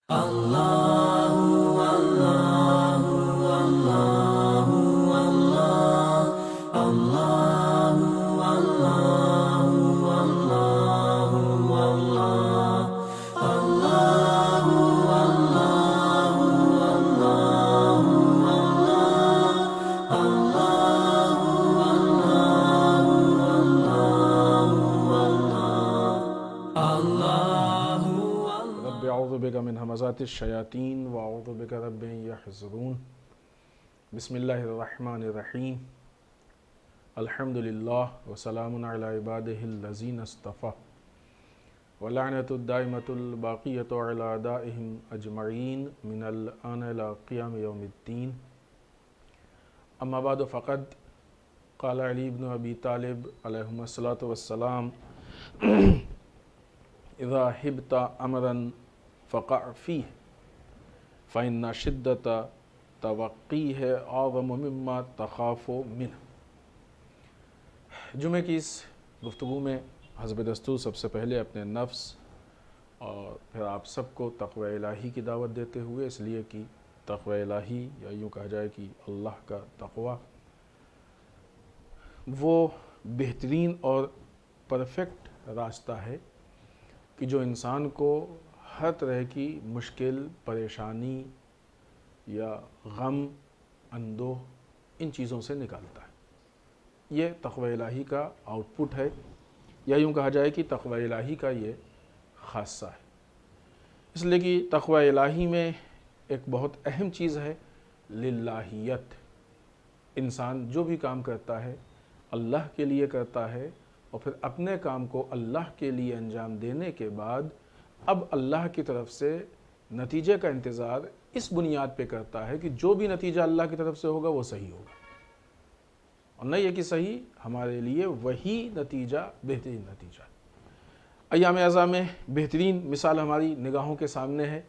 رب اعوذ بک من همزات الشیاطین واعوذ بک رب ان یحضرون بسم اللہ الرحمن الرحیم الحمدللہ وسلام علی عبادہ الذین اصطفى ولعنۃ الدائمۃ الباقیۃ علی اعدائہم اجمعین من الآن الی قیام یوم الدین اما بعد فقد قال علی بن ابی طالب علیہم الصلاۃ والسلام اذا حبت امرا فقع فیہ فإن شدت توقیہ اعظم مما تخاف منہ۔ جمعہ کی اس گفتگو میں حسب دستور سب سے پہلے اپنے نفس اور پھر آپ سب کو تقوی الہی کی دعوت دیتے ہوئے، اس لیے کہ تقوی الہی یا یوں کہا جائے کہ اللہ کا تقوی وہ بہترین اور پرفیکٹ راستہ ہے کہ جو انسان کو ہر طرح کی مشکل، پریشانی یا غم، اندوہ ان چیزوں سے نکالتا ہے۔ یہ تقوی الہی کا آؤٹ پٹ ہے، یا یوں کہا جائے کہ تقوی الہی کا یہ خاصہ ہے۔ اس لیے کہ تقوی الہی میں ایک بہت اہم چیز ہے للہیت۔ انسان جو بھی کام کرتا ہے اللہ کے لیے کرتا ہے، اور پھر اپنے کام کو اللہ کے لیے انجام دینے کے بعد اب اللہ کی طرف سے نتیجے کا انتظار اس بنیاد پہ کرتا ہے کہ جو بھی نتیجہ اللہ کی طرف سے ہوگا وہ صحیح ہوگا، اور نہ یہ کہ صحیح ہمارے لیے وہی نتیجہ بہترین نتیجہ۔ ایام اعزاء میں بہترین مثال ہماری نگاہوں کے سامنے ہے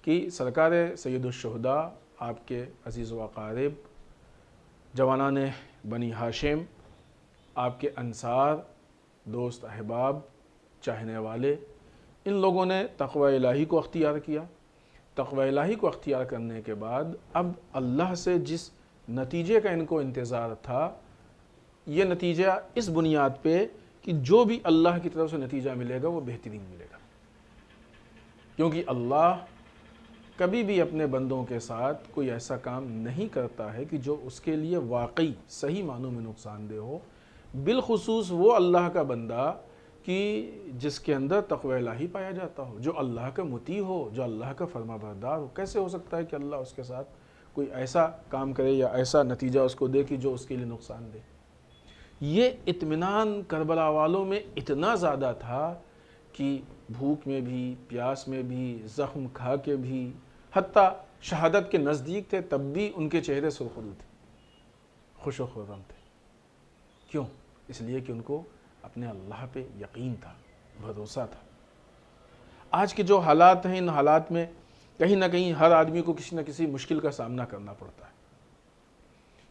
کہ سرکار سید الشہداء، آپ کے عزیز و اقارب، جوانان بنی ہاشم، آپ کے انصار، دوست احباب، چاہنے والے، ان لوگوں نے تقوی الہی کو اختیار کیا۔ تقوی الہی کو اختیار کرنے کے بعد اب اللہ سے جس نتیجے کا ان کو انتظار تھا، یہ نتیجہ اس بنیاد پہ کہ جو بھی اللہ کی طرف سے نتیجہ ملے گا وہ بہترین ملے گا، کیونکہ اللہ کبھی بھی اپنے بندوں کے ساتھ کوئی ایسا کام نہیں کرتا ہے کہ جو اس کے لیے واقعی صحیح معنوں میں نقصان دہ ہو، بالخصوص وہ اللہ کا بندہ کہ جس کے اندر تقوی الہی پایا جاتا ہو، جو اللہ کا مطیع ہو، جو اللہ کا فرما بردار ہو۔ کیسے ہو سکتا ہے کہ اللہ اس کے ساتھ کوئی ایسا کام کرے یا ایسا نتیجہ اس کو دے کہ جو اس کے لیے نقصان دے؟ یہ اطمینان کربلا والوں میں اتنا زیادہ تھا کہ بھوک میں بھی، پیاس میں بھی، زخم کھا کے بھی، حتیٰ شہادت کے نزدیک تھے تب بھی ان کے چہرے سرخرو تھے، خوش و خرم تھے۔ کیوں؟ اس لیے کہ ان کو اپنے اللہ پہ یقین تھا، بھروسہ تھا۔ آج کے جو حالات ہیں، ان حالات میں کہیں نہ کہیں ہر آدمی کو کسی نہ کسی مشکل کا سامنا کرنا پڑتا ہے،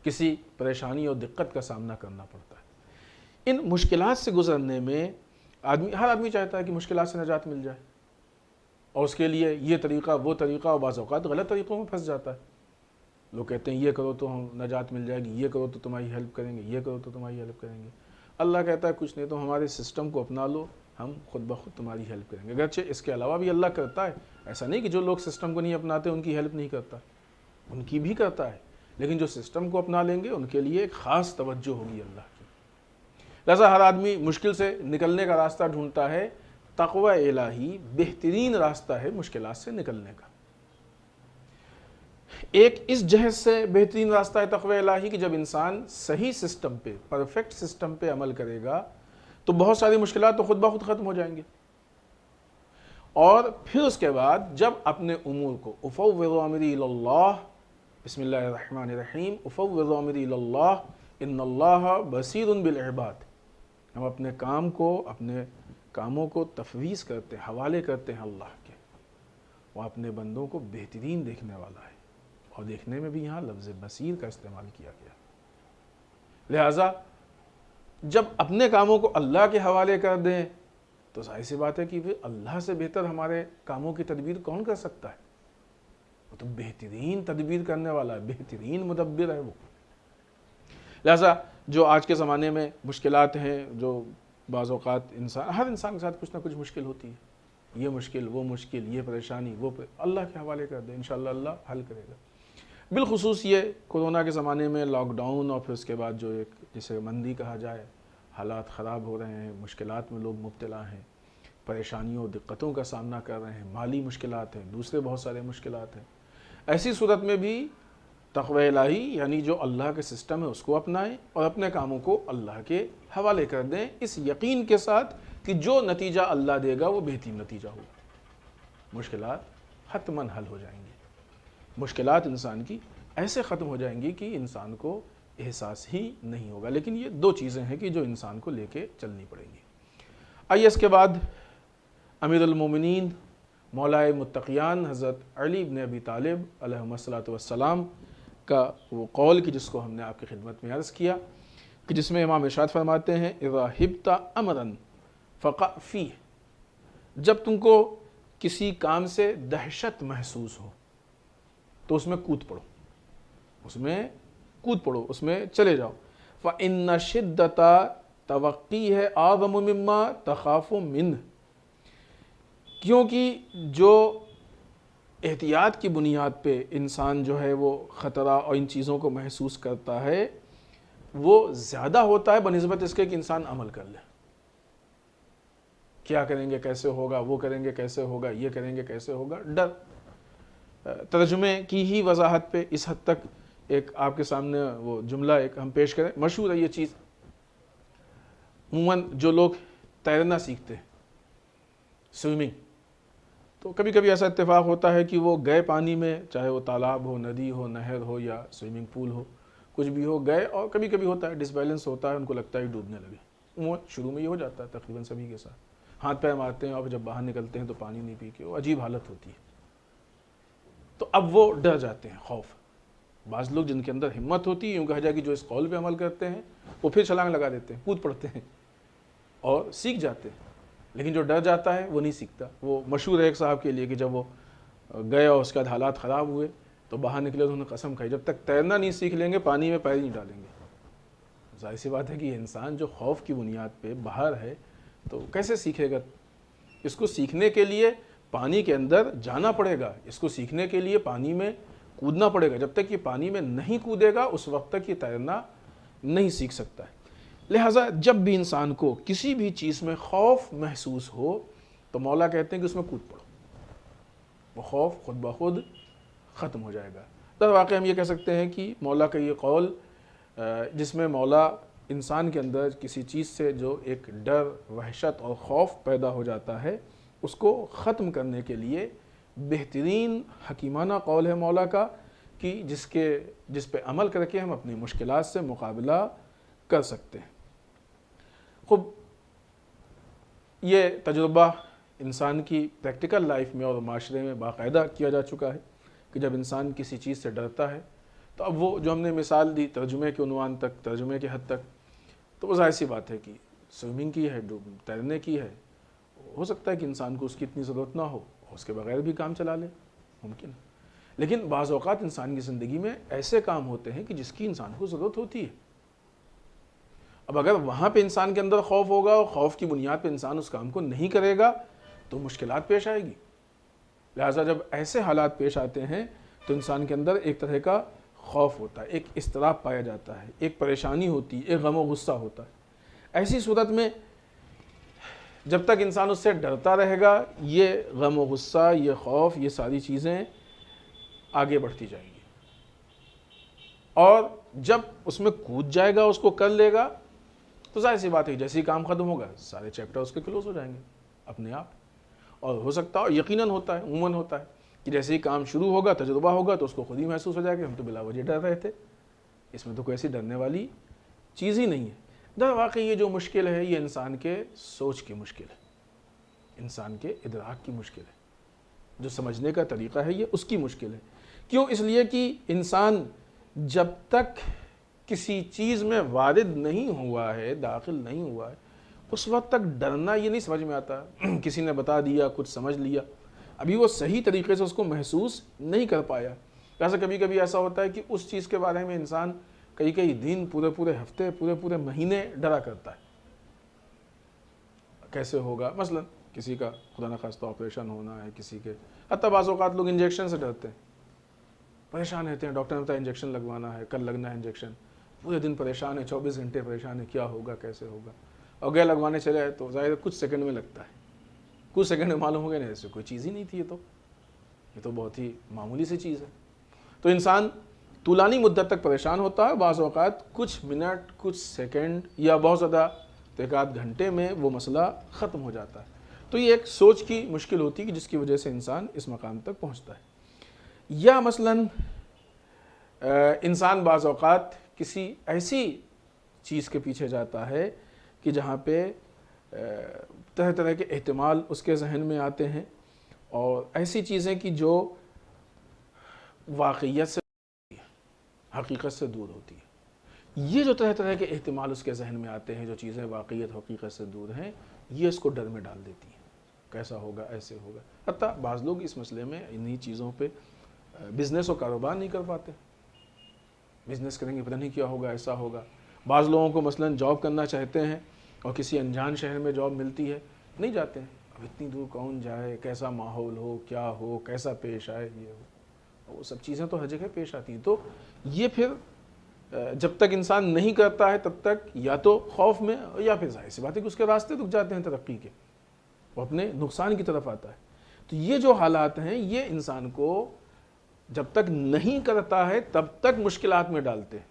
کسی پریشانی اور دقت کا سامنا کرنا پڑتا ہے۔ ان مشکلات سے گزرنے میں ہر آدمی چاہتا ہے کہ مشکلات سے نجات مل جائے، اور اس کے لیے یہ طریقہ وہ طریقہ، اور بعض اوقات غلط طریقوں میں پھنس جاتا ہے۔ لوگ کہتے ہیں یہ کرو تو ہم نجات مل جائے گی، یہ کرو تو تمہاری ہیلپ کریں گے، یہ کرو تو تمہاری ہیلپ کریں گے۔ اللہ کہتا ہے کچھ نہیں، تو ہمارے سسٹم کو اپنا لو، ہم خود بخود تمہاری ہیلپ کریں گے۔ اگرچہ اس کے علاوہ بھی اللہ کرتا ہے، ایسا نہیں کہ جو لوگ سسٹم کو نہیں اپناتے ان کی ہیلپ نہیں کرتا، ان کی بھی کرتا ہے، لیکن جو سسٹم کو اپنا لیں گے ان کے لیے ایک خاص توجہ ہوگی اللہ کی۔ لہذا ہر آدمی مشکل سے نکلنے کا راستہ ڈھونڈتا ہے، تقوی الہی بہترین راستہ ہے مشکلات سے نکلنے کا۔ ایک اس جہت سے بہترین راستہ ہے تقوی الہی کہ جب انسان صحیح سسٹم پہ، پرفیکٹ سسٹم پہ عمل کرے گا تو بہت ساری مشکلات تو خود بخود ختم ہو جائیں گے، اور پھر اس کے بعد جب اپنے امور کو افوض امری الی اللہ، بسم اللہ الرحمن الرحیم، افوض امری الی اللہ ان اللہ بصیر بالعباد، ہم اپنے اپنے کاموں کو تفویض کرتے ہیں، حوالے کرتے ہیں اللہ کے، وہ اپنے بندوں کو بہترین دیکھنے والا ہے، اور دیکھنے میں بھی یہاں لفظ بصیر کا استعمال کیا گیا۔ لہٰذا جب اپنے کاموں کو اللہ کے حوالے کر دیں تو ظاہر سی بات ہے کہ پھر اللہ سے بہتر ہمارے کاموں کی تدبیر کون کر سکتا ہے؟ وہ تو بہترین تدبیر کرنے والا ہے، بہترین مدبر ہے وہ۔ لہٰذا جو آج کے زمانے میں مشکلات ہیں، جو بعض اوقات ہر انسان کے ساتھ کچھ نہ کچھ مشکل ہوتی ہے، یہ مشکل، وہ مشکل، یہ پریشانی، اللہ کے حوالے کر دیں، انشاءاللہ اللہ حل کرے گا۔ بالخصوص یہ کورونا کے زمانے میں لاک ڈاؤن اور پھر اس کے بعد جو ایک جسے مندی کہا جائے، حالات خراب ہو رہے ہیں، مشکلات میں لوگ مبتلا ہیں، پریشانیوں دقتوں کا سامنا کر رہے ہیں، مالی مشکلات ہیں، دوسرے بہت سارے مشکلات ہیں۔ ایسی صورت میں بھی تقوی الہی یعنی جو اللہ کے سسٹم ہے اس کو اپنائیں اور اپنے کاموں کو اللہ کے حوالے کر دیں، اس یقین کے ساتھ کہ جو نتیجہ اللہ دے گا وہ بہترین نتیجہ ہوگا۔ مشکلات حتماً حل ہو جائیں گی، مشکلات انسان کی ایسے ختم ہو جائیں گی کہ انسان کو احساس ہی نہیں ہوگا۔ لیکن یہ دو چیزیں ہیں کہ جو انسان کو لے کے چلنی پڑیں گی۔ آئیے اس کے بعد امیر المومنین مولائے متقیان حضرت علی بن ابی طالب علیہ الصلوۃ والسلام کا وہ قول کہ جس کو ہم نے آپ کی خدمت میں عرض کیا، کہ جس میں امام ارشاد فرماتے ہیں اذا ہبت امرا فقع فیہ، جب تم کو کسی کام سے دہشت محسوس ہو تو اس میں کود پڑو، اس میں چلے جاؤ۔ فَإِنَّ شِدَّةَ تَوَقِّيهِ أَعْظَمُ مِمَّا تَخَافُ مِنْهُ، کیونکہ جو احتیاط کی بنیاد پہ انسان جو ہے وہ خطرہ اور ان چیزوں کو محسوس کرتا ہے وہ زیادہ ہوتا ہے بنسبت اس کے کہ انسان عمل کر لے۔ کیا کریں گے کیسے ہوگا، وہ کریں گے کیسے ہوگا، یہ کریں گے کیسے ہوگا، ڈر۔ ترجمے کی ہی وضاحت پہ اس حد تک ایک آپ کے سامنے وہ جملہ ایک ہم پیش کریں، مشہور ہے یہ چیز۔ عموماً جو لوگ تیرنا سیکھتے ہیں، سوئمنگ، تو کبھی کبھی ایسا اتفاق ہوتا ہے کہ وہ گئے پانی میں، چاہے وہ تالاب ہو، ندی ہو، نہر ہو یا سوئمنگ پول ہو، کچھ بھی ہو، گئے اور کبھی کبھی ہوتا ہے ڈس بیلنس ہوتا ہے، ان کو لگتا ہے ڈوبنے لگے۔ عموماً شروع میں یہ ہو جاتا ہے تقریباً سبھی کے ساتھ، ہاتھ پیر مارتے ہیں اور جب باہر نکلتے ہیں تو پانی نہیں پی کے وہ عجیب حالت ہوتی ہے۔ تو اب وہ ڈر جاتے ہیں، خوف۔ بعض لوگ جن کے اندر ہمت ہوتی ہے، یوں کہا جائے کہ جو اس قول پہ عمل کرتے ہیں، وہ پھر چھلانگ لگا دیتے ہیں، کود پڑتے ہیں اور سیکھ جاتے ہیں۔ لیکن جو ڈر جاتا ہے وہ نہیں سیکھتا۔ وہ مشہور ہے ایک صاحب کے لیے کہ جب وہ گئے اور اس کے بعد حالات خراب ہوئے تو باہر نکلے تو انہوں نے قسم کھائی جب تک تیرنا نہیں سیکھ لیں گے پانی میں پیر نہیں ڈالیں گے۔ ظاہر سی بات ہے کہ یہ انسان جو خوف کی بنیاد پہ باہر ہے تو کیسے سیکھے گا؟ اس کو سیکھنے کے لیے پانی کے اندر جانا پڑے گا، اس کو سیکھنے کے لیے پانی میں کودنا پڑے گا۔ جب تک یہ پانی میں نہیں کودے گا اس وقت تک یہ تیرنا نہیں سیکھ سکتا ہے۔ لہٰذا جب بھی انسان کو کسی بھی چیز میں خوف محسوس ہو تو مولا کہتے ہیں کہ اس میں کود پڑو، وہ خوف خود بخود ختم ہو جائے گا۔ در واقع ہم یہ کہہ سکتے ہیں کہ مولا کا یہ قول جس میں مولا انسان کے اندر کسی چیز سے جو ایک ڈر، وحشت اور خوف پیدا ہو جاتا ہے اس کو ختم کرنے کے لیے بہترین حکیمانہ قول ہے مولا کا کہ جس پہ عمل کر کے ہم اپنی مشکلات سے مقابلہ کر سکتے ہیں۔ خوب یہ تجربہ انسان کی پریکٹیکل لائف میں اور معاشرے میں باقاعدہ کیا جا چکا ہے کہ جب انسان کسی چیز سے ڈرتا ہے تو اب وہ جو ہم نے مثال دی ترجمے کے عنوان تک، ترجمے کے حد تک، تو وہ ظاہر سی بات ہے کہ سوئمنگ کی ہے، تیرنے کی ہے، ہو سکتا ہے کہ انسان کو اس کی اتنی ضرورت نہ ہو، اس کے بغیر بھی کام چلا لے، ممکن ہے۔ لیکن بعض اوقات انسان کی زندگی میں ایسے کام ہوتے ہیں کہ جس کی انسان کو ضرورت ہوتی ہے۔ اب اگر وہاں پہ انسان کے اندر خوف ہوگا اور خوف کی بنیاد پہ انسان اس کام کو نہیں کرے گا تو مشکلات پیش آئے گی۔ لہٰذا جب ایسے حالات پیش آتے ہیں تو انسان کے اندر ایک طرح کا خوف ہوتا ہے، ایک اضطراب پایا جاتا ہے، ایک پریشانی ہوتی ہے، ایک غم و غصہ ہوتا ہے۔ ایسی صورت میں جب تک انسان اس سے ڈرتا رہے گا یہ غم و غصہ، یہ خوف، یہ ساری چیزیں آگے بڑھتی جائیں گی، اور جب اس میں کود جائے گا، اس کو کر لے گا تو ظاہر سی بات ہے جیسے ہی کام ختم ہوگا سارے چیپٹر اس کے کلوز ہو جائیں گے اپنے آپ۔ اور ہو سکتا ہے، اور یقیناً ہوتا ہے، عموماً ہوتا ہے کہ جیسے ہی کام شروع ہوگا، تجربہ ہوگا تو اس کو خود ہی محسوس ہو جائے گا ہم تو بلا وجہ ڈر رہے تھے، اس میں تو کوئی ایسی ڈرنے والی چیز ہی نہیں ہے۔ در واقع یہ جو مشکل ہے یہ انسان کے سوچ کی مشکل ہے، انسان کے ادراک کی مشکل ہے، جو سمجھنے کا طریقہ ہے یہ اس کی مشکل ہے۔ کیوں؟ اس لیے کہ انسان جب تک کسی چیز میں وارد نہیں ہوا ہے، داخل نہیں ہوا ہے، اس وقت تک ڈرنا یہ نہیں سمجھ میں آتا۔ کسی نے بتا دیا، کچھ سمجھ لیا، ابھی وہ صحیح طریقے سے اس کو محسوس نہیں کر پایا. جیسا کبھی کبھی ایسا ہوتا ہے کہ اس چیز کے بارے میں انسان کئی کئی دن، پورے پورے ہفتے، پورے پورے مہینے ڈرا کرتا ہے کیسے ہوگا. مثلا کسی کا خدا نخواستہ آپریشن ہونا ہے، کسی کے، حتیٰ بعض اوقات لوگ انجیکشن سے ڈرتے ہیں، پریشان رہتے ہیں. ڈاکٹر نے بتایا انجیکشن لگوانا ہے، کل لگنا ہے انجیکشن، پورے دن پریشان ہے، 24 گھنٹے پریشان ہے، کیا ہوگا کیسے ہوگا. اور گئے لگوانے چلے آئے تو ظاہر کچھ سیکنڈ میں لگتا ہے، کچھ سیکنڈ میں معلوم ہو گیا نہیں ایسے کوئی چیز ہی نہیں تھی، یہ تو بہت ہی معمولی سی چیز ہے. تو انسان طولانی مدت تک پریشان ہوتا ہے. بعض اوقات کچھ منٹ، کچھ سیکنڈ یا بہت زیادہ تو 1 گھنٹے میں وہ مسئلہ ختم ہو جاتا ہے. تو یہ ایک سوچ کی مشکل ہوتی ہے کہ جس کی وجہ سے انسان اس مقام تک پہنچتا ہے. یا مثلاً انسان بعض اوقات کسی ایسی چیز کے پیچھے جاتا ہے کہ جہاں پہ طرح طرح کے احتمال اس کے ذہن میں آتے ہیں، اور ایسی چیزیں کہ جو واقعیت سے، حقیقت سے دور ہوتی ہے. یہ جو طرح طرح کے احتمال اس کے ذہن میں آتے ہیں، جو چیزیں واقعیت حقیقت سے دور ہیں، یہ اس کو ڈر میں ڈال دیتی ہیں. کیسا ہوگا، ایسے ہوگا. حتیٰ بعض لوگ اس مسئلے میں انہی چیزوں پہ بزنس اور کاروبار نہیں کر پاتے. بزنس کریں گے پتہ نہیں کیا ہوگا، ایسا ہوگا. بعض لوگوں کو مثلاً جاب کرنا چاہتے ہیں اور کسی انجان شہر میں جاب ملتی ہے، نہیں جاتے ہیں. اب اتنی دور کون جائے، کیسا ماحول ہو، کیا ہو، کیسا پیش آئے، یہ ہو، وہ سب چیزیں تو ہر جگہ پیش آتی ہیں. تو یہ پھر جب تک انسان نہیں کرتا ہے تب تک یا تو خوف میں، یا پھر ظاہر سی بات ہے کہ اس کے راستے رک جاتے ہیں ترقی کے، وہ اپنے نقصان کی طرف آتا ہے. تو یہ جو حالات ہیں یہ انسان کو جب تک نہیں کرتا ہے تب تک مشکلات میں ڈالتے ہیں.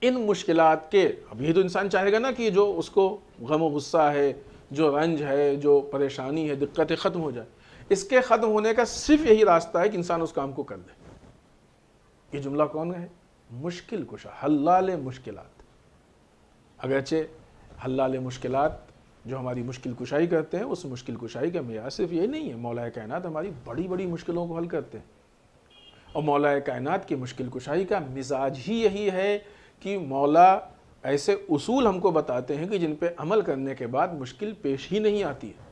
ان مشکلات کے، اب یہ تو انسان چاہے گا نا کہ جو اس کو غم و غصہ ہے، جو رنج ہے، جو پریشانی ہے، دقتیں ختم ہو جائے. اس کے ختم ہونے کا صرف یہی راستہ ہے کہ انسان اس کام کو کر لے. یہ جملہ کون ہے؟ مشکل کشا، حلال مشکلات. اگرچہ حلال مشکلات جو ہماری مشکل کشائی کرتے ہیں، اس مشکل کشائی کا معیار صرف یہی نہیں ہے. مولا کائنات ہماری بڑی بڑی مشکلوں کو حل کرتے ہیں، اور مولا کائنات کی مشکل کشائی کا مزاج ہی یہی ہے کہ مولا ایسے اصول ہم کو بتاتے ہیں کہ جن پہ عمل کرنے کے بعد مشکل پیش ہی نہیں آتی ہے.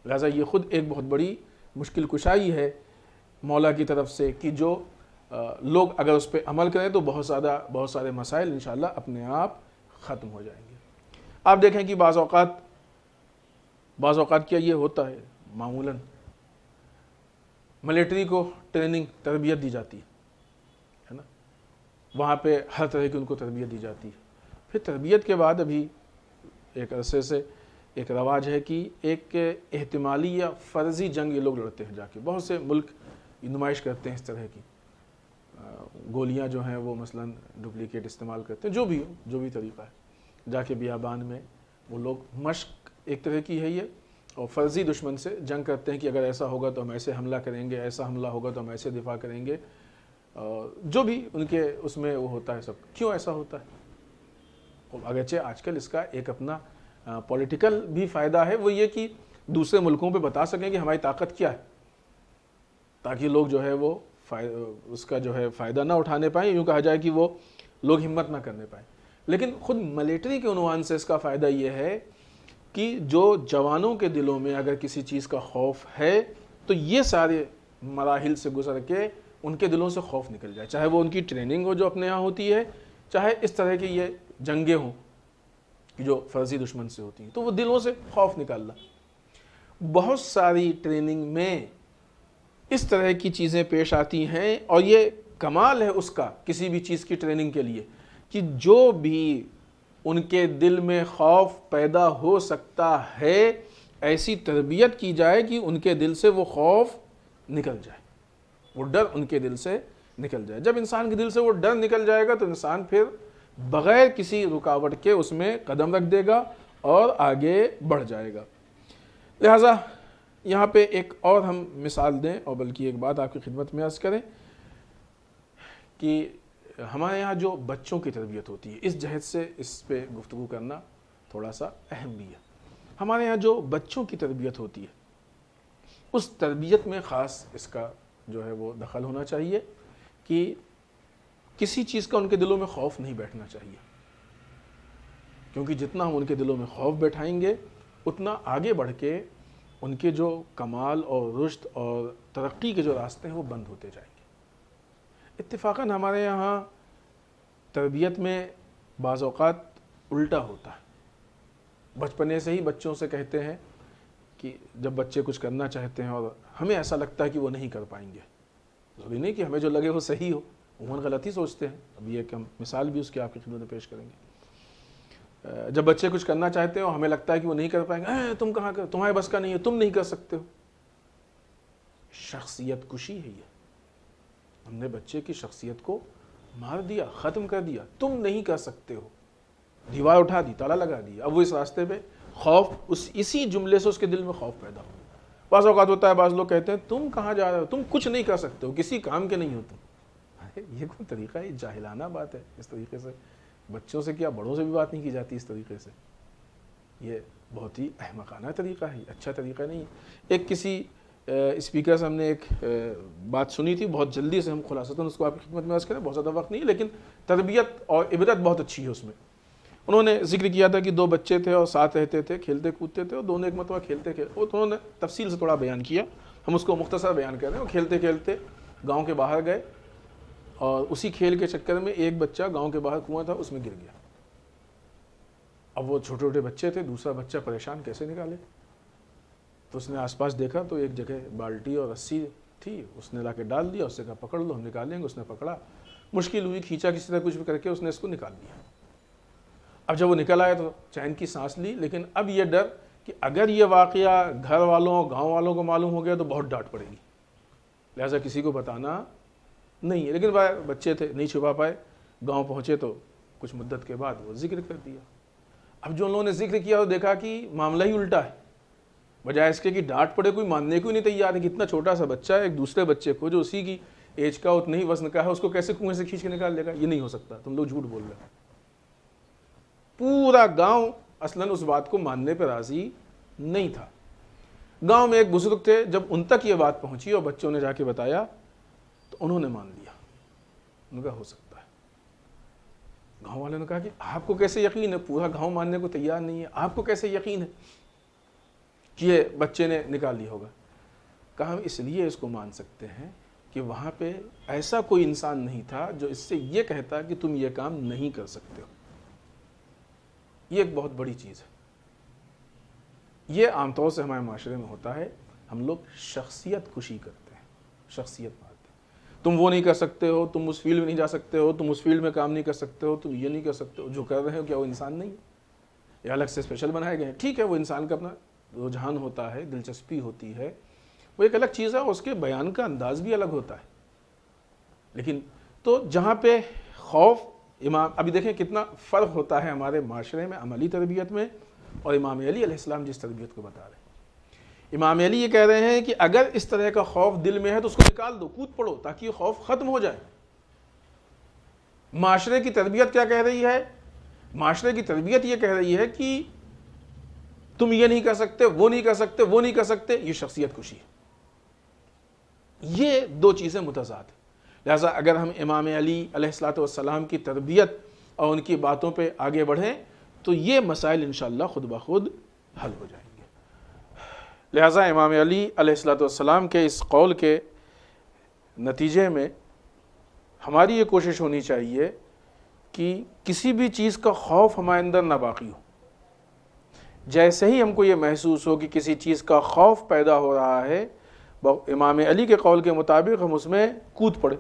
لہٰذا یہ خود ایک بہت بڑی مشکل کشائی ہے مولا کی طرف سے کہ جو لوگ اگر اس پہ عمل کریں تو بہت سارے مسائل انشاءاللہ اپنے آپ ختم ہو جائیں گے. آپ دیکھیں کہ بعض اوقات کیا یہ ہوتا ہے، معمولاً ملٹری کو ٹریننگ، تربیت دی جاتی ہے نا، وہاں پہ ہر طرح کی ان کو تربیت دی جاتی ہے. پھر تربیت کے بعد ابھی ایک عرصے سے ایک رواج ہے کہ ایک احتمالی یا فرضی جنگ یہ لوگ لڑتے ہیں. جا کے بہت سے ملک نمائش کرتے ہیں اس طرح کی، گولیاں جو ہیں وہ مثلاً ڈپلیکیٹ استعمال کرتے ہیں، جو بھی طریقہ ہے، جا کے بیابان میں وہ لوگ مشق ایک طرح کی ہے یہ، اور فرضی دشمن سے جنگ کرتے ہیں کہ اگر ایسا ہوگا تو ہم ایسے حملہ کریں گے، ایسا حملہ ہوگا تو ہم ایسے دفاع کریں گے. جو بھی ان کے اس میں وہ ہوتا ہے سب. کیوں ایسا ہوتا ہے؟ اگرچہ آج کل اس کا ایک اپنا پولیٹیکل بھی فائدہ ہے، وہ یہ کہ دوسرے ملکوں پہ بتا سکیں کہ ہماری طاقت کیا ہے، تاکہ لوگ جو ہے وہ اس کا جو ہے فائدہ نہ اٹھانے پائیں، یوں کہا جائے کہ وہ لوگ ہمت نہ کرنے پائیں. لیکن خود ملٹری کے عنوان سے اس کا فائدہ یہ ہے کہ جو جوانوں کے دلوں میں اگر کسی چیز کا خوف ہے تو یہ سارے مراحل سے گزر کے ان کے دلوں سے خوف نکل جائے، چاہے وہ ان کی ٹریننگ ہو جو اپنے ہاں ہوتی ہے، چاہے اس طرح کی یہ جنگیں ہوں جو فرضی دشمن سے ہوتی ہیں، تو وہ دلوں سے خوف نکالنا. بہت ساری ٹریننگ میں اس طرح کی چیزیں پیش آتی ہیں، اور یہ کمال ہے اس کا کسی بھی چیز کی ٹریننگ کے لیے کہ جو بھی ان کے دل میں خوف پیدا ہو سکتا ہے ایسی تربیت کی جائے کہ ان کے دل سے وہ خوف نکل جائے، وہ ڈر ان کے دل سے نکل جائے. جب انسان کے دل سے وہ ڈر نکل جائے گا تو انسان پھر بغیر کسی رکاوٹ کے اس میں قدم رکھ دے گا اور آگے بڑھ جائے گا. لہٰذا یہاں پہ ایک اور ہم مثال دیں، اور بلکہ ایک بات آپ کی خدمت میں عرض کریں کہ ہمارے یہاں جو بچوں کی تربیت ہوتی ہے، اس جہت سے اس پہ گفتگو کرنا تھوڑا سا اہم بھی ہے. ہمارے یہاں جو بچوں کی تربیت ہوتی ہے اس تربیت میں خاص اس کا جو ہے وہ دخل ہونا چاہیے کہ کسی چیز کا ان کے دلوں میں خوف نہیں بیٹھنا چاہیے، کیونکہ جتنا ہم ان کے دلوں میں خوف بیٹھائیں گے اتنا آگے بڑھ کے ان کے جو کمال اور رشد اور ترقی کے جو راستے ہیں وہ بند ہوتے جائیں گے۔ اتفاقاً ہمارے یہاں تربیت میں بعض اوقات الٹا ہوتا ہے۔ بچپنے سے ہی بچوں سے کہتے ہیں کہ جب بچے کچھ کرنا چاہتے ہیں اور ہمیں ایسا لگتا ہے کہ وہ نہیں کر پائیں گے، ضروری نہیں کہ ہمیں جو لگے وہ صحیح ہو، عموماً غلط ہی سوچتے ہیں۔ اب یہ کہ ہم مثال بھی اس کی آپ کی خدمت میں پیش کریں گے۔ جب بچے کچھ کرنا چاہتے ہیں اور ہمیں لگتا ہے کہ وہ نہیں کر پائیں گے، تم کہاں کر، تمہارے بس کا نہیں ہے، تم نہیں کر سکتے ہو۔ شخصیت کشی ہے یہ، ہم نے بچے کی شخصیت کو مار دیا، ختم کر دیا۔ تم نہیں کر سکتے ہو، دیوار اٹھا دی، تالا لگا دیا۔ اب وہ اس راستے پہ خوف، اسی جملے سے اس کے دل میں خوف پیدا ہو۔ بعض اوقات ہوتا ہے، بعض لوگ کہتے ہیں تم کہاں جا رہے ہو، تم کچھ نہیں کر سکتے ہو، کسی کام کے نہیں ہو تم۔ یہ کوئی طریقہ ہے؟ جاہلانہ بات ہے۔ اس طریقے سے بچوں سے کیا بڑوں سے بھی بات نہیں کی جاتی اس طریقے سے؟ یہ بہت ہی احمقانہ طریقہ ہے، اچھا طریقہ نہیں ہے۔ ایک کسی اسپیکر سے ہم نے ایک بات سنی تھی، بہت جلدی سے ہم خلاصتاً اس کو آپ کی خدمت میں عرض کریں، بہت زیادہ وقت نہیں ہے، لیکن تربیت اور عبرت بہت اچھی ہے اس میں۔ انہوں نے ذکر کیا تھا کہ دو بچے تھے اور ساتھ رہتے تھے، کھیلتے کودتے تھے، اور دونوں ایک مرتبہ کھیلتے وہ تو انہوں نے تفصیل سے تھوڑا بیان کیا، ہم اس کو مختصر بیان کر رہے ہیں۔ وہ کھیلتے کھیلتے گاؤں کے باہر گئے اور اسی کھیل کے چکر میں ایک بچہ گاؤں کے باہر کنواں تھا، اس میں گر گیا۔ اب وہ چھوٹے چھوٹے بچے تھے، دوسرا بچہ پریشان کیسے نکالے، تو اس نے آس پاس دیکھا تو ایک جگہ بالٹی اور رسی تھی، اس نے لا کے ڈال دیا، اس سے کہا پکڑ لو ہم نکالیں گے۔ اس نے پکڑا، مشکل ہوئی، کھینچا کسی طرح کچھ بھی کر کے اس نے اس کو نکال لیا۔ اب جب وہ نکل آیا تو چین کی سانس لی، لیکن اب یہ ڈر کہ اگر یہ واقعہ گھر والوں گاؤں والوں کو معلوم ہو گیا تو بہت ڈانٹ پڑے گی، لہٰذا کسی کو بتانا نہیں ہے۔ لیکن بچے تھے، نہیں چھپا پائے، گاؤں پہنچے تو کچھ مدت کے بعد وہ ذکر کر دیا۔ اب جو لوگوں نے ذکر کیا وہ دیکھا کہ معاملہ ہی الٹا ہے، بجائے اس کے کہ ڈانٹ پڑے کوئی ماننے کو ہی نہیں تیار ہے کہ اتنا چھوٹا سا بچہ ہے ایک دوسرے بچے کو جو اسی کی ایج کا اتنا ہی وزن کا ہے اس کو کیسے کنویں سے کھینچ کے نکال لے گا، یہ نہیں ہو سکتا، تم لوگ جھوٹ بول رہے ہو۔ پورا گاؤں اصلاً اس بات کو ماننے پہ راضی نہیں تھا۔ گاؤں میں ایک بزرگ تھے، جب ان تک یہ بات پہنچی اور بچوں نے جا کے بتایا تو انہوں نے مان لیا، انہوں نے کہا ہو سکتا ہے۔ گاؤں والوں نے کہا کہ آپ کو کیسے یقین ہے، پورا گاؤں ماننے کو تیار نہیں ہے، آپ کو کیسے یقین ہے کہ یہ بچے نے نکال لیا ہوگا؟ کہا ہم اس لیے اس کو مان سکتے ہیں کہ وہاں پہ ایسا کوئی انسان نہیں تھا جو اس سے یہ کہتا کہ تم یہ کام نہیں کر سکتے ہو۔ یہ ایک بہت بڑی چیز ہے۔ یہ عام طور سے ہمارے معاشرے میں ہوتا ہے، ہم لوگ شخصیت کشی کرتے ہیں، شخصیت مارتے ہیں۔ تم وہ نہیں کر سکتے ہو، تم اس فیلڈ میں نہیں جا سکتے ہو، تم اس فیلڈ میں کام نہیں کر سکتے ہو، تم یہ نہیں کر سکتے ہو۔ جو کر رہے ہو کیا وہ انسان نہیں ہے؟ یہ الگ سے اسپیشل بنائے گئے ہیں، ٹھیک ہے، وہ انسان کا اپنا رجحان ہوتا ہے، دلچسپی ہوتی ہے، وہ ایک الگ چیز ہے، اس کے بیان کا انداز بھی الگ ہوتا ہے۔ لیکن تو جہاں پہ خوف، امام ابھی دیکھیں کتنا فرق ہوتا ہے ہمارے معاشرے میں عملی تربیت میں، اور امام علی علیہ السلام جس تربیت کو بتا رہے ہیں۔ امام علی یہ کہہ رہے ہیں کہ اگر اس طرح کا خوف دل میں ہے تو اس کو نکال دو، کود پڑو تاکہ یہ خوف ختم ہو جائے۔ معاشرے کی تربیت کیا کہہ رہی ہے؟ معاشرے کی تربیت یہ کہہ رہی ہے کہ تم یہ نہیں کر سکتے، وہ نہیں کر سکتے، وہ نہیں کر سکتے، یہ شخصیت کشی ہے۔ یہ دو چیزیں متضاد ہیں۔ لہٰذا اگر ہم امام علی علیہ السلام کی تربیت اور ان کی باتوں پہ آگے بڑھیں تو یہ مسائل انشاءاللہ خود بخود حل ہو جائیں گے۔ لہٰذا امام علی علیہ السلام کے اس قول کے نتیجے میں ہماری یہ کوشش ہونی چاہیے کہ کسی بھی چیز کا خوف ہمارے اندر نہ باقی ہو۔ جیسے ہی ہم کو یہ محسوس ہو کہ کسی چیز کا خوف پیدا ہو رہا ہے، امام علی کے قول کے مطابق ہم اس میں کود پڑے،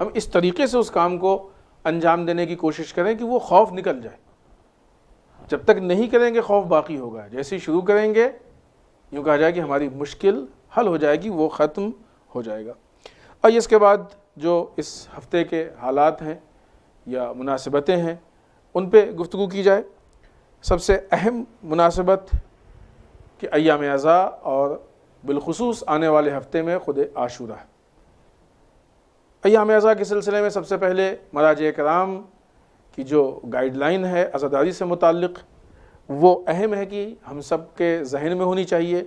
ہم اس طریقے سے اس کام کو انجام دینے کی کوشش کریں کہ وہ خوف نکل جائے۔ جب تک نہیں کریں گے خوف باقی ہوگا، جیسے ہی شروع کریں گے یوں کہا جائے کہ ہماری مشکل حل ہو جائے گی، وہ ختم ہو جائے گا۔ اور اس کے بعد جو اس ہفتے کے حالات ہیں یا مناسبتیں ہیں ان پہ گفتگو کی جائے۔ سب سے اہم مناسبت کہ ایام عزا اور بالخصوص آنے والے ہفتے میں خود عاشورہ ہے۔ ایام عزا کے سلسلے میں سب سے پہلے مراجع کرام کی جو گائیڈ لائن ہے عزاداری سے متعلق وہ اہم ہے کہ ہم سب کے ذہن میں ہونی چاہیے،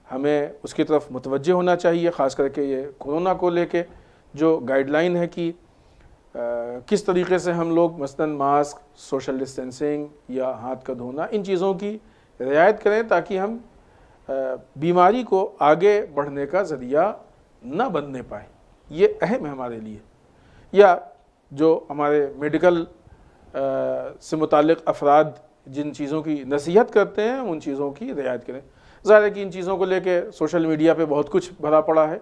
ہمیں اس کی طرف متوجہ ہونا چاہیے، خاص کر کے یہ کورونا کو لے کے جو گائیڈ لائن ہے کہ کس طریقے سے ہم لوگ مثلاً ماسک، سوشل ڈسٹینسنگ یا ہاتھ کا دھونا، ان چیزوں کی رعایت کریں تاکہ ہم بیماری کو آگے بڑھنے کا ذریعہ نہ بننے پائیں. یہ اہم ہے ہمارے لیے. یا جو ہمارے میڈیکل سے متعلق افراد جن چیزوں کی نصیحت کرتے ہیں ان چیزوں کی رعایت کریں. ظاہر ہے کہ ان چیزوں کو لے کے سوشل میڈیا پہ بہت کچھ بھرا پڑا ہے.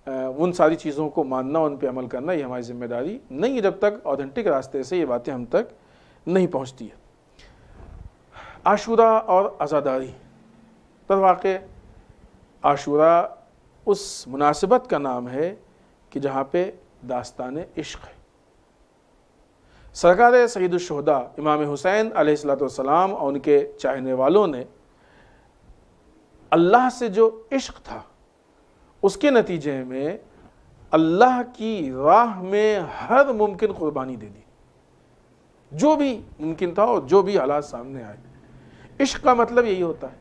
ان ساری چیزوں کو ماننا، ان پہ عمل کرنا یہ ہماری ذمہ داری نہیں ہے جب تک آتھینٹک راستے سے یہ باتیں ہم تک نہیں پہنچتی ہیں. عاشورہ اور عزاداری. در واقع عاشورہ اس مناسبت کا نام ہے کہ جہاں پہ داستان عشق ہے. سرکار سید الشہداء امام حسین علیہ السلام اور ان کے چاہنے والوں نے اللہ سے جو عشق تھا اس کے نتیجے میں اللہ کی راہ میں ہر ممکن قربانی دے دی، جو بھی ممکن تھا اور جو بھی حالات سامنے آئے. عشق کا مطلب یہی ہوتا ہے.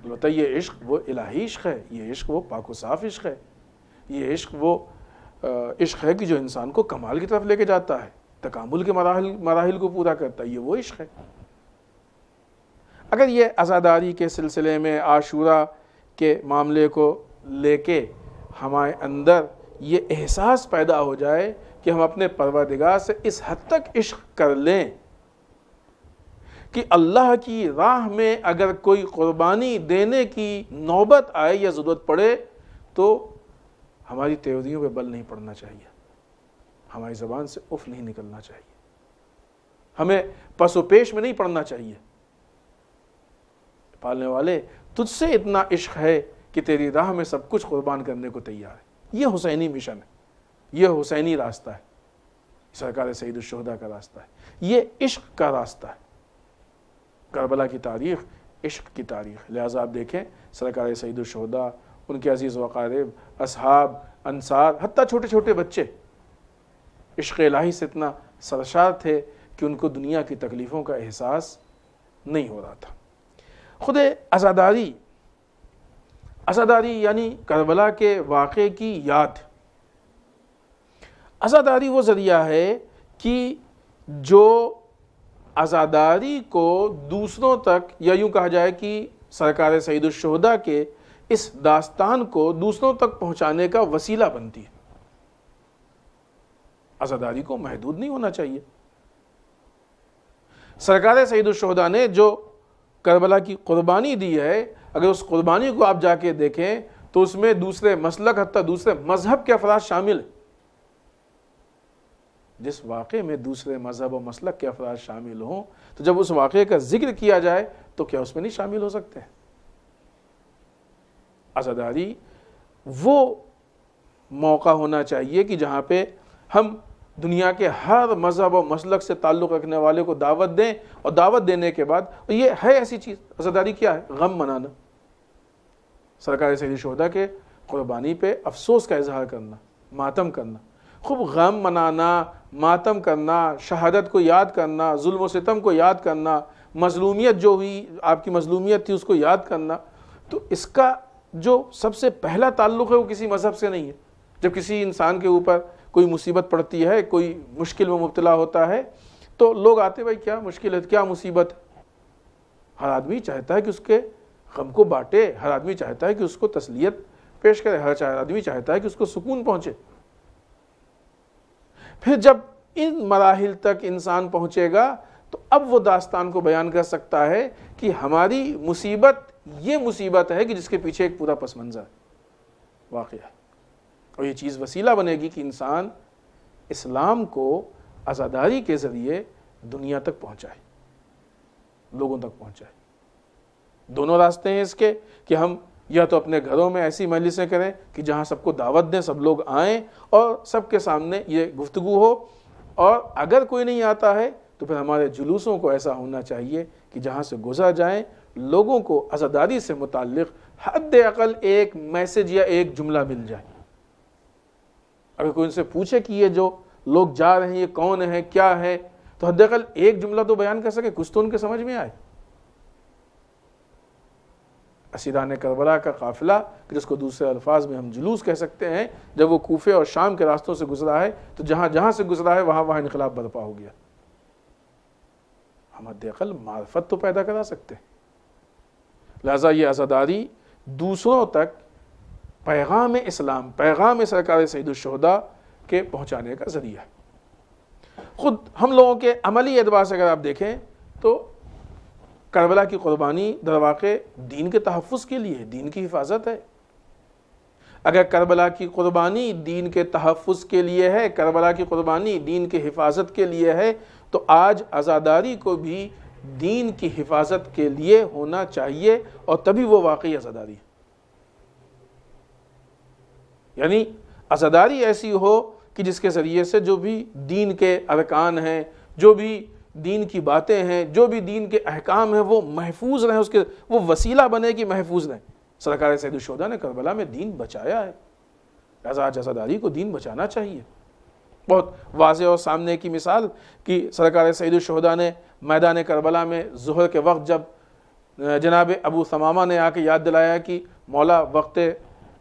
البتہ یہ عشق وہ الہی عشق ہے، یہ عشق وہ پاک و صاف عشق ہے، یہ عشق وہ عشق ہے کہ جو انسان کو کمال کی طرف لے کے جاتا ہے، تکامل کے مراحل کو پورا کرتا ہے. یہ وہ عشق ہے. اگر یہ عزاداری کے سلسلے میں عاشورہ کے معاملے کو لے کے ہمارے اندر یہ احساس پیدا ہو جائے کہ ہم اپنے پروردگار سے اس حد تک عشق کر لیں کہ اللہ کی راہ میں اگر کوئی قربانی دینے کی نوبت آئے یا ضرورت پڑے تو ہماری تیوریوں پہ بل نہیں پڑنا چاہیے، ہماری زبان سے اف نہیں نکلنا چاہیے، ہمیں پس و پیش میں نہیں پڑنا چاہیے. پالنے والے تجھ سے اتنا عشق ہے کہ تیری راہ میں سب کچھ قربان کرنے کو تیار ہے. یہ حسینی مشن ہے، یہ حسینی راستہ ہے، سرکار سید الشہداء کا راستہ ہے، یہ عشق کا راستہ ہے. کربلا کی تاریخ عشق کی تاریخ. لہٰذا آپ دیکھیں سرکار سید الشہداء، ان کے عزیز و اقارب، اصحاب، انصار، حتیٰ چھوٹے چھوٹے بچے عشق الہی سے اتنا سرشار تھے کہ ان کو دنیا کی تکلیفوں کا احساس نہیں ہو رہا تھا. خود عزاداری یعنی کربلا کے واقعے کی یاد. عزاداری وہ ذریعہ ہے کہ جو عزاداری کو دوسروں تک، یا یوں کہا جائے کہ سرکار سید الشہداء کے اس داستان کو دوسروں تک پہنچانے کا وسیلہ بنتی ہے. عزاداری کو محدود نہیں ہونا چاہیے. سرکار سید الشہداء نے جو کربلا کی قربانی دی ہے، اگر اس قربانی کو آپ جا کے دیکھیں تو اس میں دوسرے مسلک، حتیٰ دوسرے مذہب کے افراد شامل ہیں. جس واقعے میں دوسرے مذہب و مسلک کے افراد شامل ہوں تو جب اس واقعے کا ذکر کیا جائے تو کیا اس میں نہیں شامل ہو سکتے ہیں؟ عزاداری وہ موقع ہونا چاہیے کہ جہاں پہ ہم دنیا کے ہر مذہب و مسلک سے تعلق رکھنے والے کو دعوت دیں، اور دعوت دینے کے بعد یہ ہے ایسی چیز. عزاداری کیا ہے؟ غم منانا. سرکار سید الشہداء کے قربانی پہ افسوس کا اظہار کرنا، ماتم کرنا. خوب غم منانا، ماتم کرنا، شہادت کو یاد کرنا، ظلم و ستم کو یاد کرنا، مظلومیت جو ہوئی، آپ کی مظلومیت تھی اس کو یاد کرنا. تو اس کا جو سب سے پہلا تعلق ہے وہ کسی مذہب سے نہیں ہے. جب کسی انسان کے اوپر کوئی مصیبت پڑتی ہے، کوئی مشکل میں مبتلا ہوتا ہے تو لوگ آتے بھائی کیا مشکل ہے، کیا مصیبت. ہر آدمی چاہتا ہے کہ اس کے غم کو بانٹے، ہر آدمی چاہتا ہے کہ اس کو تسلیت پیش کرے، ہر آدمی چاہتا ہے کہ اس کو سکون پہنچے. پھر جب ان مراحل تک انسان پہنچے گا تو اب وہ داستان کو بیان کر سکتا ہے کہ ہماری مصیبت یہ مصیبت ہے کہ جس کے پیچھے ایک پورا پس منظر واقعہ ہے. اور یہ چیز وسیلہ بنے گی کہ انسان اسلام کو عزاداری کے ذریعے دنیا تک پہنچائے، لوگوں تک پہنچائے. دونوں راستے ہیں اس کے کہ ہم یا تو اپنے گھروں میں ایسی مجلسیں کریں کہ جہاں سب کو دعوت دیں، سب لوگ آئیں اور سب کے سامنے یہ گفتگو ہو، اور اگر کوئی نہیں آتا ہے تو پھر ہمارے جلوسوں کو ایسا ہونا چاہیے کہ جہاں سے گزر جائیں لوگوں کو عزاداری سے متعلق حد اقل ایک میسج یا ایک جملہ مل جائے. اگر کوئی ان سے پوچھے کہ یہ جو لوگ جا رہے ہیں یہ کون ہے، کیا ہے، تو حد اقل ایک جملہ تو بیان کر سکے، کچھ تو ان کے سمجھ میں آئے. اسیران کربلا کا قافلہ، جس کو دوسرے الفاظ میں ہم جلوس کہہ سکتے ہیں، جب وہ کوفے اور شام کے راستوں سے گزرا ہے تو جہاں جہاں سے گزرا ہے وہاں وہاں انقلاب برپا ہو گیا. ہم حد اقل معرفت تو پیدا کرا سکتے ہیں. لہٰذا یہ عزاداری دوسروں تک پیغام اسلام، پیغام سرکار سید الشہداء کے پہنچانے کا ذریعہ ہے۔ خود ہم لوگوں کے عملی اعتبار سے اگر آپ دیکھیں تو کربلا کی قربانی در واقع دین کے تحفظ کے لیے، دین کی حفاظت ہے۔ اگر کربلا کی قربانی دین کے تحفظ کے لیے ہے، کربلا کی قربانی دین کی حفاظت کے لیے ہے، تو آج عزاداری کو بھی دین کی حفاظت کے لیے ہونا چاہیے، اور تبھی وہ واقعی عزاداری ہے۔ یعنی عزاداری ایسی ہو کہ جس کے ذریعے سے جو بھی دین کے ارکان ہیں، جو بھی دین کی باتیں ہیں، جو بھی دین کے احکام ہیں، وہ محفوظ رہیں، اس کے وہ وسیلہ بنے کہ محفوظ رہیں۔ سرکار سید الشہداء نے کربلا میں دین بچایا ہے، لہذا آج عزاداری کو دین بچانا چاہیے۔ بہت واضح اور سامنے کی مثال کہ سرکار سید الشہداء نے میدان کربلا میں ظہر کے وقت جب جناب ابو ثمامہ نے آ کے یاد دلایا کہ مولا وقت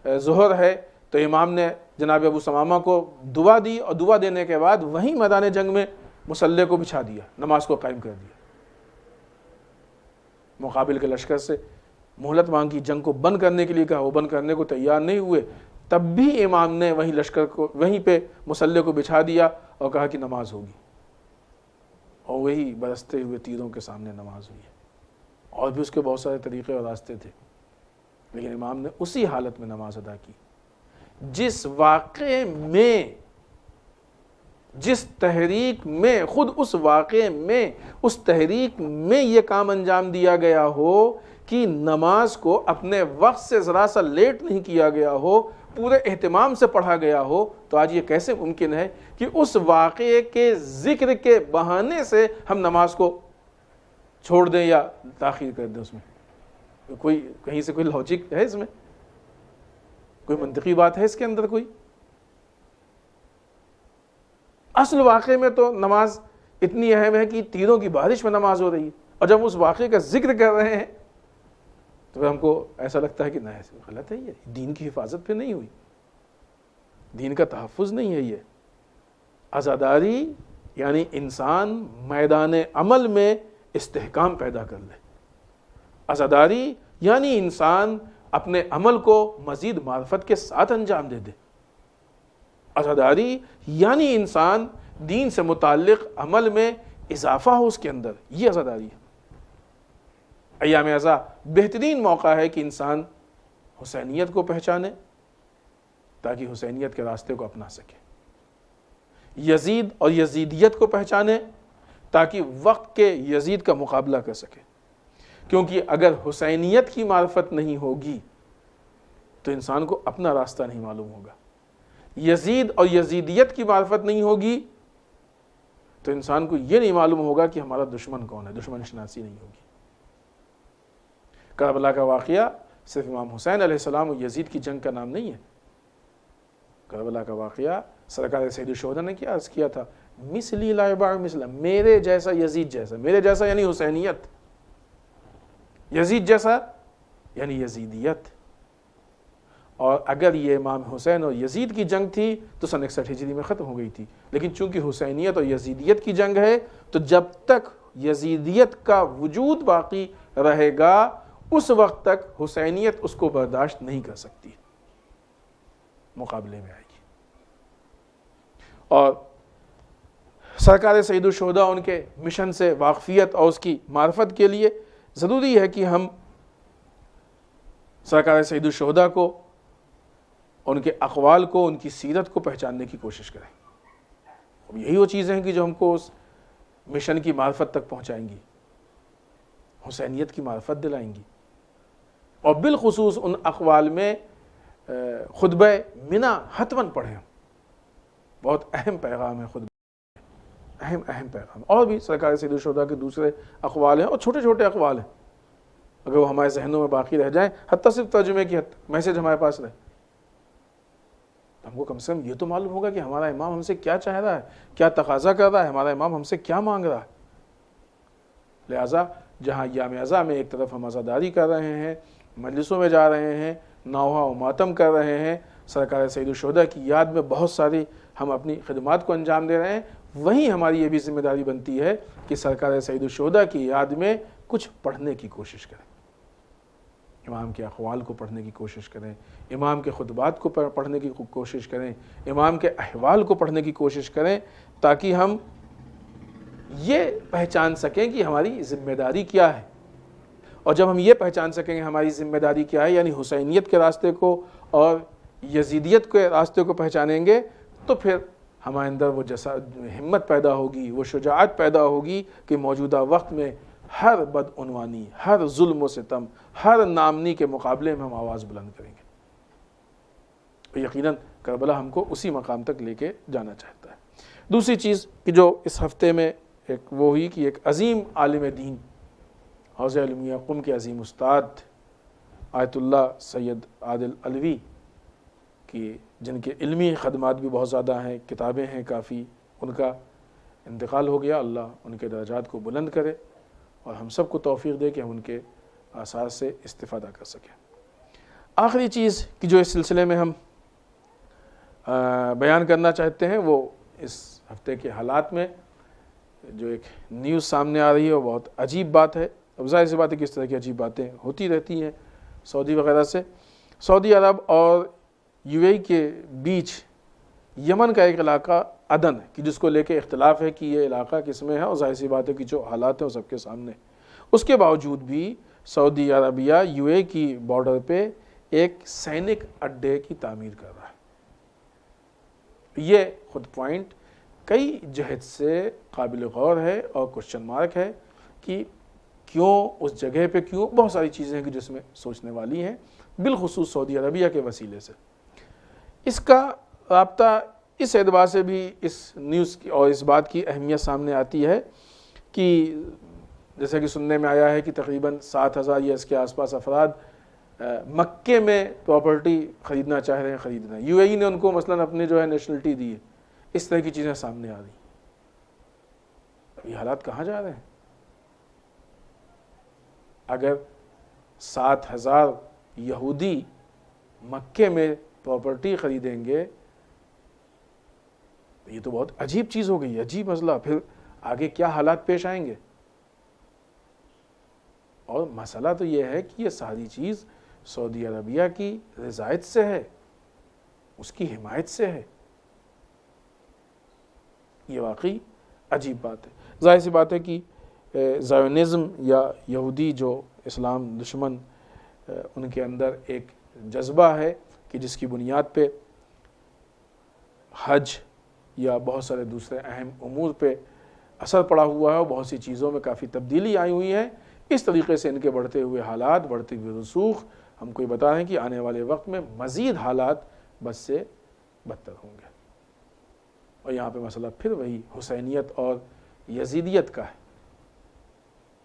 ظہر ہے، تو امام نے جناب ابو ثمامہ کو دعا دی، اور دعا دینے کے بعد وہیں میدان جنگ میں مصلی کو بچھا دیا، نماز کو قائم کر دیا۔ مقابل کے لشکر سے مہلت مانگی، جنگ کو بند کرنے کے لیے کہا، وہ بند کرنے کو تیار نہیں ہوئے، تب بھی امام نے وہیں لشکر کو وہیں پہ مصلی کو بچھا دیا اور کہا کہ نماز ہوگی، اور وہی برستے ہوئے تیروں کے سامنے نماز ہوئی ہے۔ اور بھی اس کے بہت سارے طریقے اور راستے تھے، لیکن امام نے اسی حالت میں نماز ادا کی۔ جس واقعے میں، جس تحریک میں، خود اس واقعے میں، اس تحریک میں یہ کام انجام دیا گیا ہو کہ نماز کو اپنے وقت سے ذرا سا لیٹ نہیں کیا گیا ہو، پورے اہتمام سے پڑھا گیا ہو، تو آج یہ کیسے ممکن ہے کہ اس واقعے کے ذکر کے بہانے سے ہم نماز کو چھوڑ دیں یا تاخیر کر دیں؟ اس میں کوئی کہیں سے کوئی لاجک ہے؟ اس میں کوئی منطقی بات ہے اس کے اندر؟ کوئی اصل واقعے میں تو نماز اتنی اہم ہے کہ تیروں کی بارش میں نماز ہو رہی ہے، اور جب اس واقعے کا ذکر کر رہے ہیں تو پھر ہم کو ایسا لگتا ہے کہ نہ، ایسے غلط ہے، یہ دین کی حفاظت پہ نہیں ہوئی، دین کا تحفظ نہیں ہے۔ یہ عزاداری یعنی انسان میدان عمل میں استحکام پیدا کر لے، عزاداری یعنی انسان اپنے عمل کو مزید معرفت کے ساتھ انجام دے دے، عزاداری یعنی انسان دین سے متعلق عمل میں اضافہ ہو اس کے اندر، یہ عزاداری ہے۔ ایام عزا بہترین موقع ہے کہ انسان حسینیت کو پہچانے تاکہ حسینیت کے راستے کو اپنا سکے، یزید اور یزیدیت کو پہچانے تاکہ وقت کے یزید کا مقابلہ کر سکے، کیونکہ اگر حسینیت کی معرفت نہیں ہوگی تو انسان کو اپنا راستہ نہیں معلوم ہوگا، یزید اور یزیدیت کی معرفت نہیں ہوگی تو انسان کو یہ نہیں معلوم ہوگا کہ ہمارا دشمن کون ہے، دشمن شناسی نہیں ہوگی۔ کربلا کا واقعہ صرف امام حسین علیہ السلام اور یزید کی جنگ کا نام نہیں ہے، کربلا کا واقعہ سرکار سید الشہداء نے کیا عرض کیا تھا، مثلی لا یباع مثلا، میرے جیسا یزید جیسا، میرے جیسا یعنی حسینیت، یزید جیسا یعنی یزیدیت۔ اور اگر یہ امام حسین اور یزید کی جنگ تھی تو سن 61 ہجری میں ختم ہو گئی تھی، لیکن چونکہ حسینیت اور یزیدیت کی جنگ ہے تو جب تک یزیدیت کا وجود باقی رہے گا اس وقت تک حسینیت اس کو برداشت نہیں کر سکتی، مقابلے میں آئے گی۔ اور سرکار سید الشہداء ان کے مشن سے واقفیت اور اس کی معرفت کے لیے ضروری ہے کہ ہم سرکار سید الشہداء کو، ان کے اقوال کو، ان کی سیرت کو پہچاننے کی کوشش کریں۔ اب یہی وہ چیزیں ہیں کہ جو ہم کو اس مشن کی معرفت تک پہنچائیں گی، حسینیت کی معرفت دلائیں گی۔ اور بالخصوص ان اقوال میں خطبہ منی حتماً پڑھیں، بہت اہم پیغام ہے خطبہ، اہم پیغام۔ اور بھی سرکار سید الشہداء کے دوسرے اقوال ہیں اور چھوٹے چھوٹے اقوال ہیں، اگر وہ ہمارے ذہنوں میں باقی رہ جائیں، حتیٰ صرف ترجمے کی میسج ہمارے پاس رہے، ہم کو کم سے کم یہ تو معلوم ہوگا کہ ہمارا امام ہم سے کیا چاہ رہا ہے، کیا تقاضا کر رہا ہے، ہمارا امام ہم سے کیا مانگ رہا ہے۔ لہٰذا جہاں ایام عزا میں ایک طرف ہم عزاداری کر رہے ہیں، مجلسوں میں جا رہے ہیں، نوحہ و ماتم کر رہے ہیں، سرکار سید الشہداء کی یاد میں بہت ساری ہم اپنی خدمات کو انجام دے رہے ہیں، وہیں ہماری یہ بھی ذمہ داری بنتی ہے کہ سرکار سید الشہداء کی یاد میں کچھ پڑھنے کی کوشش کریں، امام کے اقوال کو پڑھنے کی کوشش کریں، امام کے خطبات کو پڑھنے کی کوشش کریں، امام کے احوال کو پڑھنے کی کوشش کریں، تاکہ ہم یہ پہچان سکیں کہ ہماری ذمہ داری کیا ہے۔ اور جب ہم یہ پہچان سکیں کہ ہماری ذمہ داری کیا ہے، یعنی حسینیت کے راستے کو اور یزیدیت کے راستے کو پہچانیں گے، تو پھر ہمارے اندر وہ ہمت پیدا ہوگی، وہ شجاعت پیدا ہوگی کہ موجودہ وقت میں ہر بدعنوانی، ہر ظلم و ستم، ہر نامنی کے مقابلے میں ہم آواز بلند کریں گے۔ یقیناً کربلا ہم کو اسی مقام تک لے کے جانا چاہتا ہے۔ دوسری چیز کہ جو اس ہفتے میں ایک وہ ہوئی کہ ایک عظیم عالم دین، حوزہ علمیہ قم کے عظیم استاد آیت اللہ سید عادل علوی کی، جن کے علمی خدمات بھی بہت زیادہ ہیں، کتابیں ہیں کافی، ان کا انتقال ہو گیا۔ اللہ ان کے درجات کو بلند کرے اور ہم سب کو توفیق دے کہ ہم ان کے آثار سے استفادہ کر سکیں۔ آخری چیز کہ جو اس سلسلے میں ہم بیان کرنا چاہتے ہیں، وہ اس ہفتے کے حالات میں جو ایک نیوز سامنے آ رہی ہے وہ بہت عجیب بات ہے۔ اب ظاہر سی بات ہے کہ اس طرح کی عجیب باتیں ہوتی رہتی ہیں سعودی وغیرہ سے۔ سعودی عرب اور یو اے ای کے بیچ یمن کا ایک علاقہ عدن ہے کہ جس کو لے کے اختلاف ہے کہ یہ علاقہ کس میں ہے، اور ظاہر سی بات ہے کہ جو حالات ہیں وہ سب کے سامنے۔ اس کے باوجود بھی سعودی عربیہ یو اے ای کی بارڈر پہ ایک سینک اڈے کی تعمیر کر رہا ہے۔ یہ خود پوائنٹ کئی جہت سے قابل غور ہے اور کوشچن مارک ہے کہ کیوں اس جگہ پہ، کیوں، بہت ساری چیزیں ہیں کہ جس میں سوچنے والی ہیں، بالخصوص سعودی عربیہ کے وسیلے سے۔ اس کا رابطہ اس اعتبار سے بھی اس نیوز کی اور اس بات کی اہمیت سامنے آتی ہے کہ جیسا کہ سننے میں آیا ہے کہ تقریباً 7,000 یا اس کے آس پاس افراد مکے میں پراپرٹی خریدنا چاہ رہے ہیں، خریدنا ہے۔ یو اے ای نے ان کو مثلاً اپنے جو ہے نیشنلٹی دی ہے۔ اس طرح کی چیزیں سامنے آ رہی ہیں۔ یہ حالات کہاں جا رہے ہیں؟ اگر 7,000 یہودی مکے میں پراپرٹی خریدیں گے، یہ تو بہت عجیب چیز ہو گئی، عجیب مسئلہ۔ پھر آگے کیا حالات پیش آئیں گے؟ اور مسئلہ تو یہ ہے کہ یہ ساری چیز سعودی عربیہ کی رضایت سے ہے، اس کی حمایت سے ہے۔ یہ واقعی عجیب بات ہے۔ ظاہر سی بات ہے کہ زائونزم یا یہودی جو اسلام دشمن، ان کے اندر ایک جذبہ ہے کہ جس کی بنیاد پہ حج یا بہت سارے دوسرے اہم امور پہ اثر پڑا ہوا ہے اور بہت سی چیزوں میں کافی تبدیلی آئی ہوئی ہے۔ اس طریقے سے ان کے بڑھتے ہوئے حالات، بڑھتے ہوئے رسوخ ہم کو یہ بتا رہے ہیں کہ آنے والے وقت میں مزید حالات بد سے بدتر ہوں گے۔ اور یہاں پہ مسئلہ پھر وہی حسینیت اور یزیدیت کا ہے۔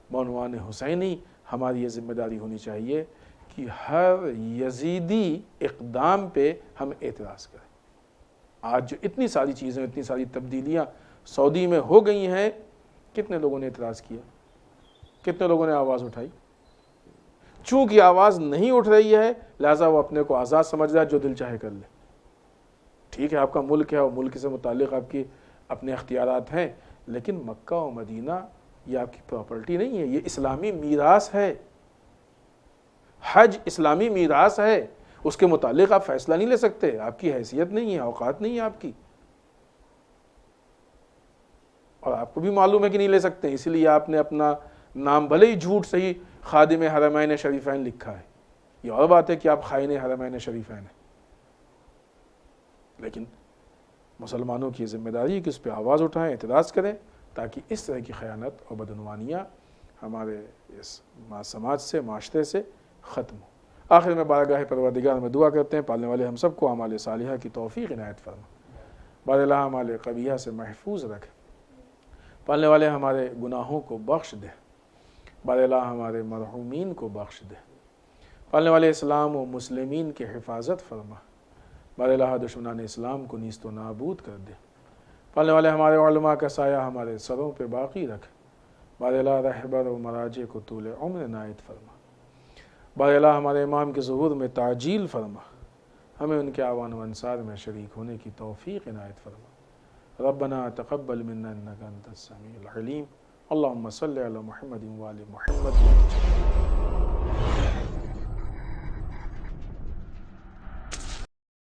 بعنوان حسینی ہماری یہ ذمہ داری ہونی چاہیے کہ ہر یزیدی اقدام پہ ہم اعتراض کریں۔ آج جو اتنی ساری چیزیں، اتنی ساری تبدیلیاں سعودی میں ہو گئی ہیں، کتنے لوگوں نے اعتراض کیا؟ کتنے لوگوں نے آواز اٹھائی؟ چونکہ آواز نہیں اٹھ رہی ہے لہٰذا وہ اپنے کو آزاد سمجھ رہا ہے، جو دل چاہے کر لے۔ ٹھیک ہے، آپ کا ملک ہے اور ملک سے متعلق آپ کی اپنے اختیارات ہیں، لیکن مکہ و مدینہ یہ آپ کی پراپرٹی نہیں ہے، یہ اسلامی میراث ہے۔ حج اسلامی میراث ہے، اس کے متعلق آپ فیصلہ نہیں لے سکتے، آپ کی حیثیت نہیں ہے، اوقات نہیں ہے آپ کی، اور آپ کو بھی معلوم ہے کہ نہیں لے سکتے، اسی لیے آپ نے اپنا نام بھلے ہی جھوٹ صحیح خادم حرمین شریفین لکھا ہے۔ یہ اور بات ہے کہ آپ خائن حرمین شریفین ہیں، لیکن مسلمانوں کی ذمہ داری ہے کہ اس پہ آواز اٹھائیں، اعتراض کریں، تاکہ اس طرح کی خیانت اور بدعنوانیاں ہمارے اس سماج سے، معاشرے سے ختم ہو۔ آخر میں بارگاہ پروردگار میں دعا کرتے ہیں پالنے والے ہم سب کو اعمال صالحہ کی توفیق عنایت فرما، بار الہ اعمال قبیحہ سے محفوظ رکھ، پالنے والے ہمارے گناہوں کو بخش دے، بار الہ ہمارے مرحومین کو بخش دے، پالنے والے اسلام و مسلمین کی حفاظت فرما، بار الہ دشمنان اسلام کو نیست و نابود کر دے، پالنے والے ہمارے علماء کا سایہ ہمارے سروں پہ باقی رکھ، بار الہ رہبر و مراجع کو طول عمر عنایت فرما، بار الہ ہمارے امام کے ظہور میں تعجیل فرما، ہمیں ان کے اعوان و انصار میں شریک ہونے کی توفیق عنایت فرما۔ ربنا تقبل منا انک انت السمیع العلیم، اللہم صلی علی محمد و آل محمد۔